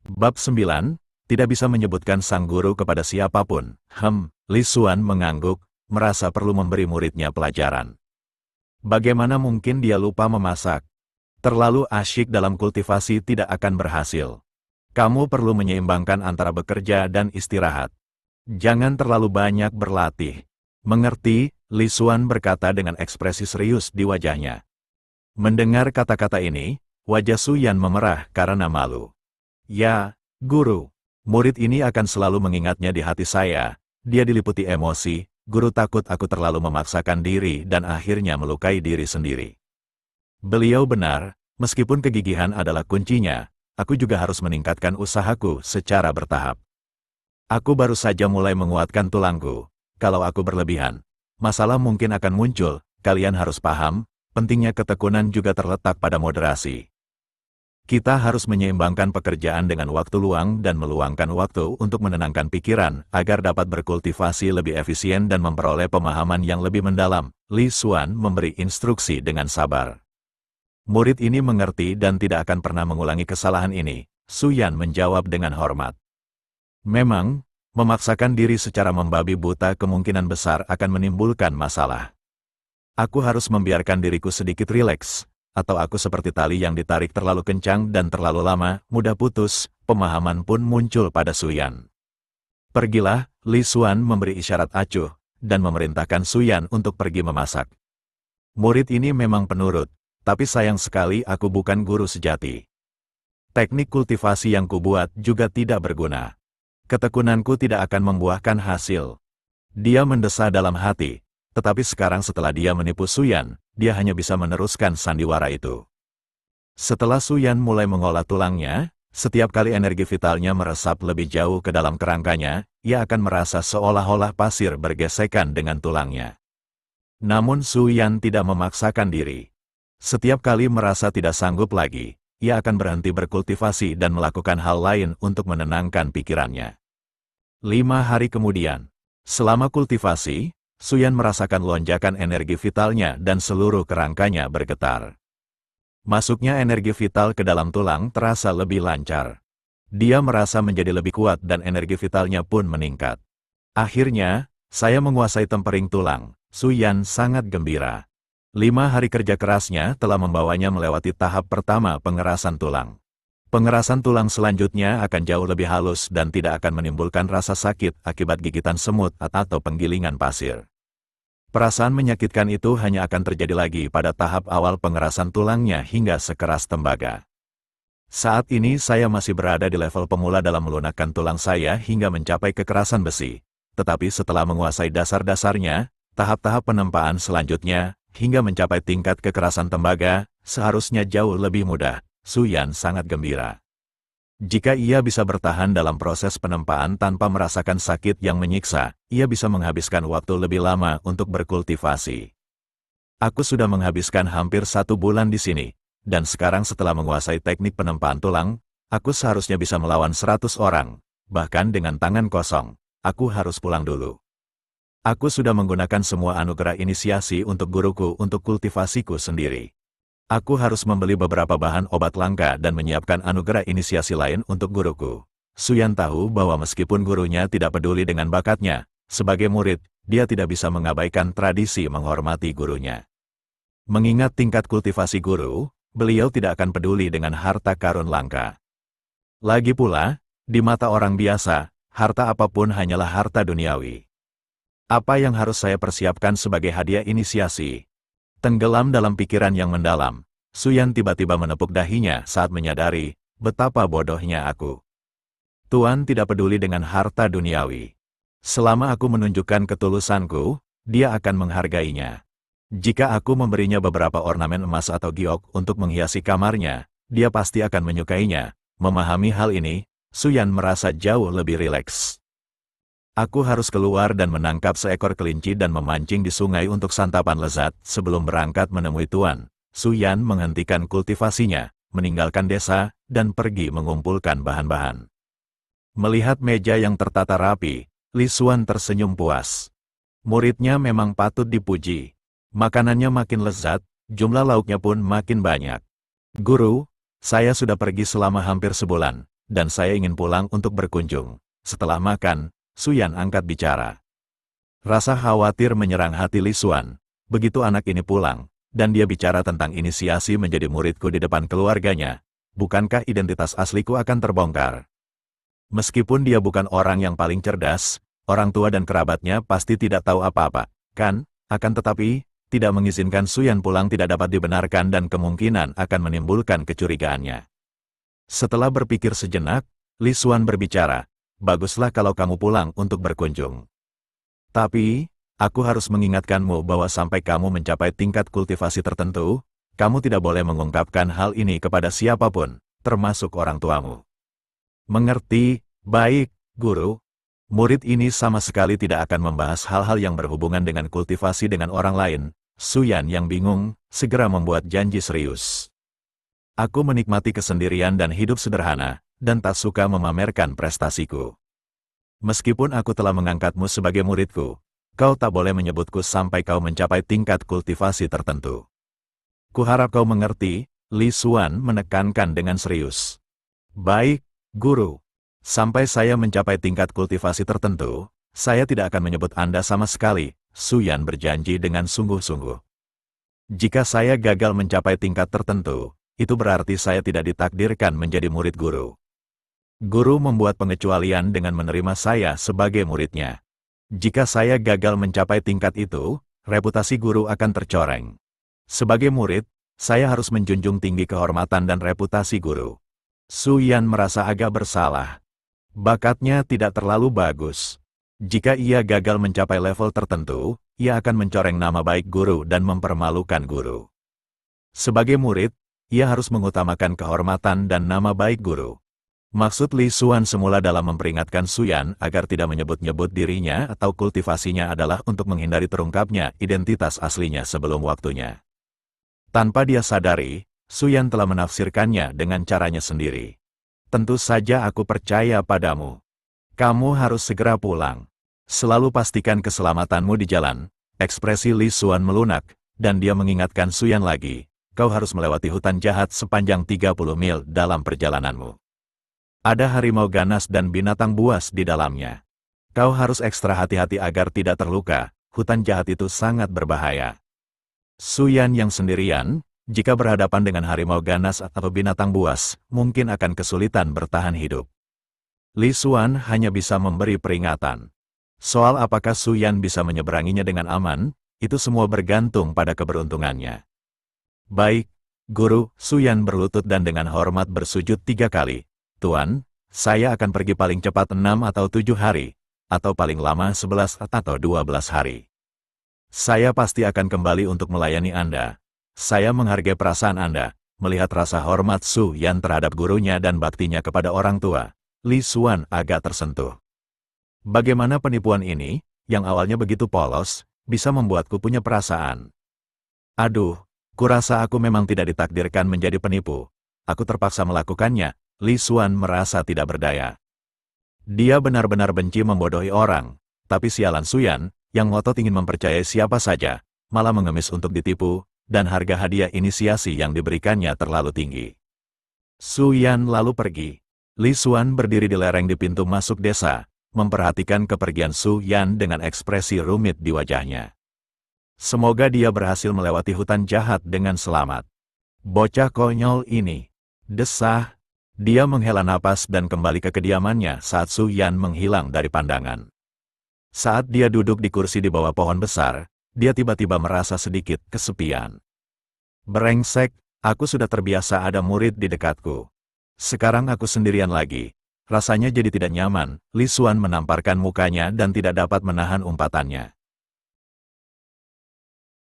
Bab 9, tidak bisa menyebutkan sang guru kepada siapapun. Li Xuan mengangguk, merasa perlu memberi muridnya pelajaran. Bagaimana mungkin dia lupa memasak? Terlalu asyik dalam kultivasi tidak akan berhasil. Kamu perlu menyeimbangkan antara bekerja dan istirahat. Jangan terlalu banyak berlatih. Mengerti? Li Xuan berkata dengan ekspresi serius di wajahnya. Mendengar kata-kata ini, wajah Su Yan memerah karena malu. Ya, guru. Murid ini akan selalu mengingatnya di hati saya. Dia diliputi emosi, guru takut aku terlalu memaksakan diri dan akhirnya melukai diri sendiri. Beliau benar, meskipun kegigihan adalah kuncinya, aku juga harus meningkatkan usahaku secara bertahap. Aku baru saja mulai menguatkan tulangku. Kalau aku berlebihan, masalah mungkin akan muncul. Kalian harus paham, pentingnya ketekunan juga terletak pada moderasi. Kita harus menyeimbangkan pekerjaan dengan waktu luang dan meluangkan waktu untuk menenangkan pikiran agar dapat berkultivasi lebih efisien dan memperoleh pemahaman yang lebih mendalam. Li Xuan memberi instruksi dengan sabar. Murid ini mengerti dan tidak akan pernah mengulangi kesalahan ini. Su Yan menjawab dengan hormat. Memang, memaksakan diri secara membabi buta kemungkinan besar akan menimbulkan masalah. Aku harus membiarkan diriku sedikit rileks. Atau aku seperti tali yang ditarik terlalu kencang dan terlalu lama, mudah putus, pemahaman pun muncul pada Su Yan. Pergilah, Li Xuan memberi isyarat acuh, dan memerintahkan Su Yan untuk pergi memasak. Murid ini memang penurut, tapi sayang sekali aku bukan guru sejati. Teknik kultivasi yang kubuat juga tidak berguna. Ketekunanku tidak akan membuahkan hasil. Dia mendesah dalam hati, tetapi sekarang setelah dia menipu Su Yan, dia hanya bisa meneruskan sandiwara itu. Setelah Su Yan mulai mengolah tulangnya, setiap kali energi vitalnya meresap lebih jauh ke dalam kerangkanya, ia akan merasa seolah-olah pasir bergesekan dengan tulangnya. Namun Su Yan tidak memaksakan diri. Setiap kali merasa tidak sanggup lagi, ia akan berhenti berkultivasi dan melakukan hal lain untuk menenangkan pikirannya. 5 hari kemudian, selama kultivasi, Su Yan merasakan lonjakan energi vitalnya dan seluruh kerangkanya bergetar. Masuknya energi vital ke dalam tulang terasa lebih lancar. Dia merasa menjadi lebih kuat dan energi vitalnya pun meningkat. Akhirnya, saya menguasai tempering tulang. Su Yan sangat gembira. 5 hari kerja kerasnya telah membawanya melewati tahap pertama pengerasan tulang. Pengerasan tulang selanjutnya akan jauh lebih halus dan tidak akan menimbulkan rasa sakit akibat gigitan semut atau penggilingan pasir. Perasaan menyakitkan itu hanya akan terjadi lagi pada tahap awal pengerasan tulangnya hingga sekeras tembaga. Saat ini saya masih berada di level pemula dalam melunakkan tulang saya hingga mencapai kekerasan besi. Tetapi setelah menguasai dasar-dasarnya, tahap-tahap penempaan selanjutnya, hingga mencapai tingkat kekerasan tembaga, seharusnya jauh lebih mudah. Su Yan sangat gembira. Jika ia bisa bertahan dalam proses penempaan tanpa merasakan sakit yang menyiksa, ia bisa menghabiskan waktu lebih lama untuk berkultivasi. Aku sudah menghabiskan hampir 1 bulan di sini, dan sekarang setelah menguasai teknik penempaan tulang, aku seharusnya bisa melawan 100 orang, bahkan dengan tangan kosong. Aku harus pulang dulu. Aku sudah menggunakan semua anugerah inisiasi untuk guruku untuk kultivasiku sendiri. Aku harus membeli beberapa bahan obat langka dan menyiapkan anugerah inisiasi lain untuk guruku. Su Yan tahu bahwa meskipun gurunya tidak peduli dengan bakatnya, sebagai murid, dia tidak bisa mengabaikan tradisi menghormati gurunya. Mengingat tingkat kultivasi guru, beliau tidak akan peduli dengan harta karun langka. Lagi pula, di mata orang biasa, harta apapun hanyalah harta duniawi. Apa yang harus saya persiapkan sebagai hadiah inisiasi? Tenggelam dalam pikiran yang mendalam, Su Yan tiba-tiba menepuk dahinya saat menyadari betapa bodohnya aku. Tuan tidak peduli dengan harta duniawi. Selama aku menunjukkan ketulusanku, dia akan menghargainya. Jika aku memberinya beberapa ornamen emas atau giok untuk menghiasi kamarnya, dia pasti akan menyukainya. Memahami hal ini, Su Yan merasa jauh lebih rileks. Aku harus keluar dan menangkap seekor kelinci dan memancing di sungai untuk santapan lezat sebelum berangkat menemui Tuan. Su Yan menghentikan kultivasinya, meninggalkan desa, dan pergi mengumpulkan bahan-bahan. Melihat meja yang tertata rapi, Li Xuan tersenyum puas. Muridnya memang patut dipuji. Makanannya makin lezat, jumlah lauknya pun makin banyak. Guru, saya sudah pergi selama hampir sebulan. dan saya ingin pulang untuk berkunjung. Setelah makan, Su Yan angkat bicara. Rasa khawatir menyerang hati Li Xuan. Begitu anak ini pulang, dan dia bicara tentang inisiasi menjadi muridku di depan keluarganya, bukankah identitas asliku akan terbongkar? Meskipun dia bukan orang yang paling cerdas, orang tua dan kerabatnya pasti tidak tahu apa-apa, kan? Akan tetapi, tidak mengizinkan Su Yan pulang tidak dapat dibenarkan dan kemungkinan akan menimbulkan kecurigaannya. Setelah berpikir sejenak, Li Xuan berbicara, baguslah kalau kamu pulang untuk berkunjung. Tapi, aku harus mengingatkanmu bahwa sampai kamu mencapai tingkat kultivasi tertentu, kamu tidak boleh mengungkapkan hal ini kepada siapapun, termasuk orang tuamu. Mengerti? Baik, guru. Murid ini sama sekali tidak akan membahas hal-hal yang berhubungan dengan kultivasi dengan orang lain. Su Yan yang bingung, segera membuat janji serius. Aku menikmati kesendirian dan hidup sederhana, dan tak suka memamerkan prestasiku. Meskipun aku telah mengangkatmu sebagai muridku, kau tak boleh menyebutku sampai kau mencapai tingkat kultivasi tertentu. Kuharap kau mengerti, Li Xuan menekankan dengan serius. Baik, guru. Sampai saya mencapai tingkat kultivasi tertentu, saya tidak akan menyebut Anda sama sekali, Su Yan berjanji dengan sungguh-sungguh. Jika saya gagal mencapai tingkat tertentu, itu berarti saya tidak ditakdirkan menjadi murid guru. Guru membuat pengecualian dengan menerima saya sebagai muridnya. Jika saya gagal mencapai tingkat itu, reputasi guru akan tercoreng. Sebagai murid, saya harus menjunjung tinggi kehormatan dan reputasi guru. Su Yan merasa agak bersalah. Bakatnya tidak terlalu bagus. Jika ia gagal mencapai level tertentu, ia akan mencoreng nama baik guru dan mempermalukan guru. Sebagai murid, ia harus mengutamakan kehormatan dan nama baik guru. Maksud Li Xuan semula dalam memperingatkan Su Yan agar tidak menyebut-nyebut dirinya atau kultivasinya adalah untuk menghindari terungkapnya identitas aslinya sebelum waktunya. Tanpa dia sadari, Su Yan telah menafsirkannya dengan caranya sendiri. Tentu saja aku percaya padamu. Kamu harus segera pulang. Selalu pastikan keselamatanmu di jalan. Ekspresi Li Xuan melunak, dan dia mengingatkan Su Yan lagi, kau harus melewati hutan jahat sepanjang 30 mil dalam perjalananmu. Ada harimau ganas dan binatang buas di dalamnya. Kau harus ekstra hati-hati agar tidak terluka, hutan jahat itu sangat berbahaya. Su Yan yang sendirian, jika berhadapan dengan harimau ganas atau binatang buas, mungkin akan kesulitan bertahan hidup. Li Xuan hanya bisa memberi peringatan. Soal apakah Su Yan bisa menyeberanginya dengan aman, itu semua bergantung pada keberuntungannya. Baik, guru, Su Yan berlutut dan dengan hormat bersujud 3 kali. Tuan, saya akan pergi paling cepat 6 atau 7 hari, atau paling lama 11 atau 12 hari. Saya pasti akan kembali untuk melayani Anda. Saya menghargai perasaan Anda. Melihat rasa hormat Su Yan terhadap gurunya dan baktinya kepada orang tua, Li Xuan agak tersentuh. Bagaimana penipuan ini, yang awalnya begitu polos, bisa membuatku punya perasaan? Aduh, kurasa aku memang tidak ditakdirkan menjadi penipu. Aku terpaksa melakukannya. Li Xuan merasa tidak berdaya. Dia benar-benar benci membodohi orang, tapi sialan Su Yan, yang ngotot ingin mempercayai siapa saja, malah mengemis untuk ditipu, dan harga hadiah inisiasi yang diberikannya terlalu tinggi. Su Yan lalu pergi. Li Xuan berdiri di lereng di pintu masuk desa, memperhatikan kepergian Su Yan dengan ekspresi rumit di wajahnya. Semoga dia berhasil melewati hutan jahat dengan selamat. Bocah konyol ini. Desah. Dia menghela napas dan kembali ke kediamannya saat Su Yan menghilang dari pandangan. Saat dia duduk di kursi di bawah pohon besar, dia tiba-tiba merasa sedikit kesepian. Brengsek, aku sudah terbiasa ada murid di dekatku. Sekarang aku sendirian lagi. Rasanya jadi tidak nyaman. Li Xuan menamparkan mukanya dan tidak dapat menahan umpatannya.